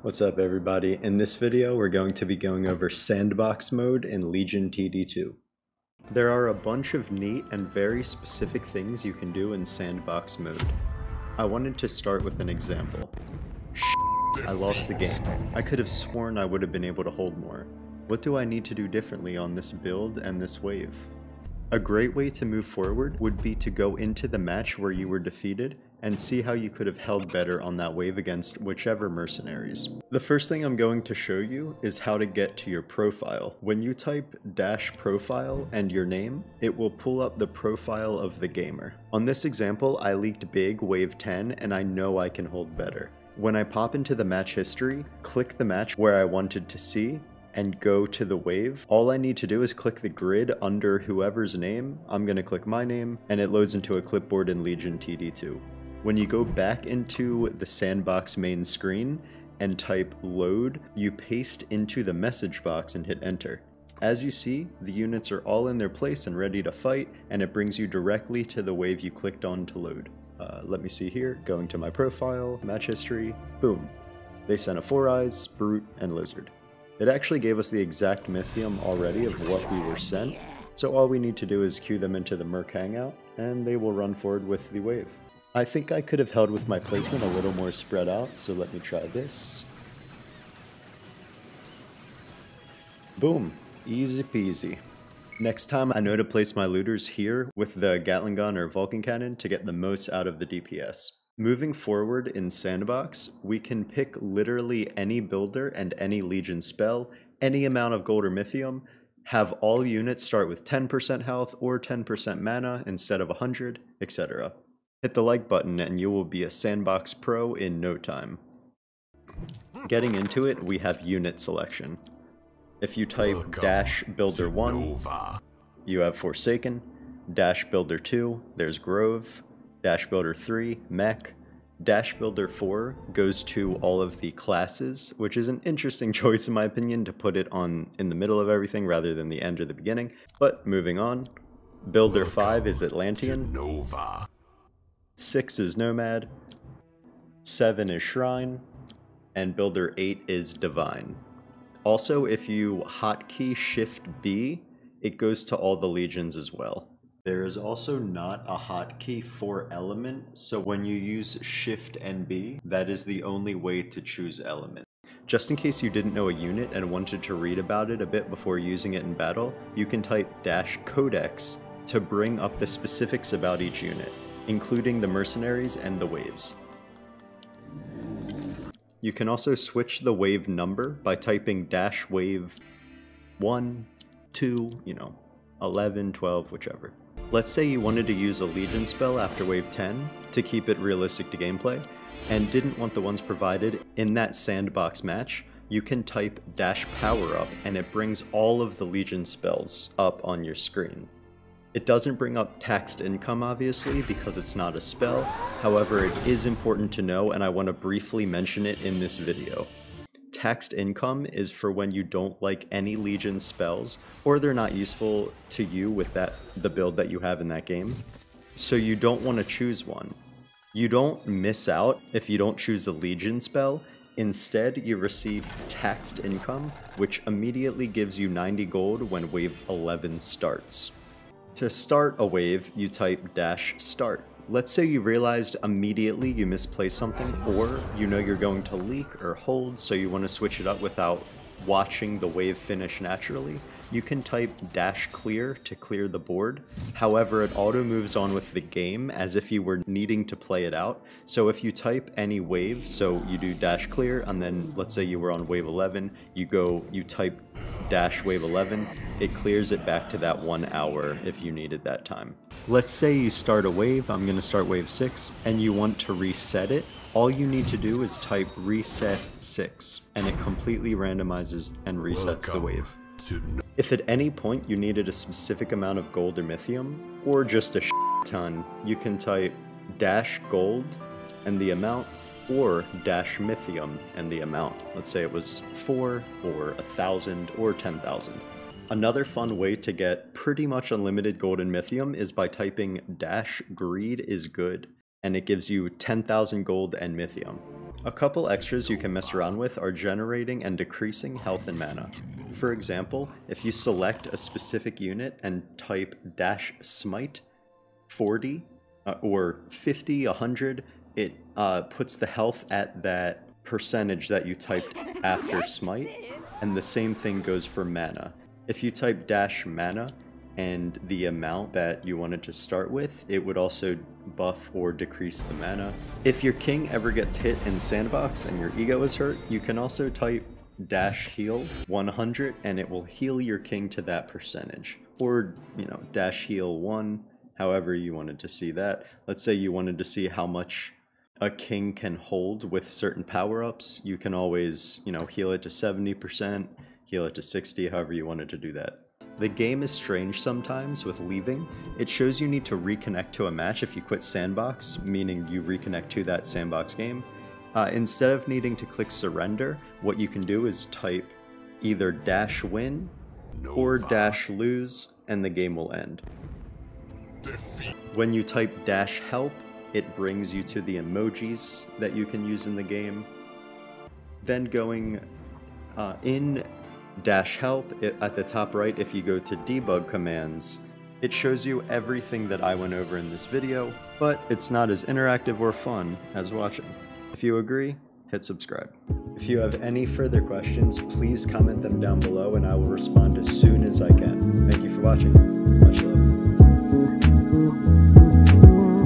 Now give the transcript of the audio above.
What's up everybody? In this video we're going to be going over Sandbox mode in Legion TD2. There are a bunch of neat and very specific things you can do in Sandbox mode. I wanted to start with an example. I lost the game. I could have sworn I would have been able to hold more. What do I need to do differently on this build and this wave? A great way to move forward would be to go into the match where you were defeated and see how you could have held better on that wave against whichever mercenaries. The first thing I'm going to show you is how to get to your profile. When you type -profile and your name, it will pull up the profile of the gamer. On this example, I leaked big wave 10 and I know I can hold better. When I pop into the match history, click the match where I wanted to see, and go to the wave. All I need to do is click the grid under whoever's name. I'm gonna click my name, and it loads into a clipboard in Legion TD2. When you go back into the Sandbox main screen and type load, you paste into the message box and hit enter. As you see, the units are all in their place and ready to fight, and it brings you directly to the wave you clicked on to load. Let me see here, going to my profile, match history, boom. They sent a 4 Eyes, Brute, and Lizard. It actually gave us the exact Mythium already of what we were sent, so all we need to do is queue them into the Merc Hangout, and they will run forward with the wave. I think I could have held with my placement a little more spread out, so let me try this. Boom, easy peasy. Next time I know to place my looters here with the Gatling gun or Vulcan cannon to get the most out of the DPS. Moving forward in Sandbox, we can pick literally any builder and any Legion spell, any amount of gold or Mythium, have all units start with 10% health or 10% mana instead of 100, etc. Hit the like button and you will be a Sandbox pro in no time. Getting into it, we have unit selection. If you type -builder1, you have Forsaken, -builder2, there's Grove, -builder3, mech, -builder4 goes to all of the classes, which is an interesting choice in my opinion to put it on in the middle of everything rather than the end or the beginning. But moving on, builder 5 is Atlantean, 6 is Nomad, 7 is Shrine, and builder 8 is Divine. Also, if you hotkey Shift B, it goes to all the legions as well. There is also not a hotkey for element, so when you use Shift and B, that is the only way to choose element. Just in case you didn't know a unit and wanted to read about it a bit before using it in battle, you can type -codex to bring up the specifics about each unit, including the mercenaries and the waves. You can also switch the wave number by typing -wave 1, 2, 11, 12, whichever. Let's say you wanted to use a Legion spell after wave 10 to keep it realistic to gameplay, and didn't want the ones provided in that Sandbox match, you can type -powerup and it brings all of the Legion spells up on your screen. It doesn't bring up taxed income obviously because it's not a spell, however it is important to know and I want to briefly mention it in this video. Taxed income is for when you don't like any Legion spells, or they're not useful to you with the build that you have in that game, so you don't want to choose one. You don't miss out if you don't choose a Legion spell, instead you receive taxed income, which immediately gives you 90 gold when wave 11 starts. To start a wave, you type -start. Let's say you realized immediately you misplaced something, or you know you're going to leak or hold, so you want to switch it up without watching the wave finish naturally. You can type -clear to clear the board. However, it auto moves on with the game as if you were needing to play it out. So if you type any wave, so you do -clear, and then let's say you were on wave 11, you type -wave 11, it clears it back to that 1 hour if you needed that time. Let's say you start a wave, I'm going to start wave 6, and you want to reset it. All you need to do is type reset 6, and it completely randomizes and resets the wave. If at any point you needed a specific amount of gold or Mythium, or just a ton, you can type -gold and the amount, or -Mythium and the amount. Let's say it was 4, or 1,000, or 10,000. Another fun way to get pretty much unlimited gold and Mythium is by typing -greed is good, and it gives you 10,000 gold and Mythium. A couple extras you can mess around with are generating and decreasing health and mana. For example, if you select a specific unit and type -smite 40 or 50, 100, it puts the health at that percentage that you typed after smite, and the same thing goes for mana. If you type -mana and the amount that you wanted to start with, it would also buff or decrease the mana. If your king ever gets hit in Sandbox and your ego is hurt, you can also type -heal 100 and it will heal your king to that percentage. Or, you know, -heal 1, however you wanted to see that. Let's say you wanted to see how much a king can hold with certain power-ups. You can always, you know, heal it to 70%, heal it to 60, however you wanted to do that. The game is strange sometimes with leaving. It shows you need to reconnect to a match if you quit Sandbox, meaning you reconnect to that Sandbox game. Instead of needing to click surrender, what you can do is type either -win or -lose, and the game will end. When you type -help, it brings you to the emojis that you can use in the game. Then going in -help, at the top right, if you go to debug commands, it shows you everything that I went over in this video, but it's not as interactive or fun as watching. If you agree, hit subscribe. If you have any further questions, please comment them down below and I will respond as soon as I can. Thank you for watching. Much love.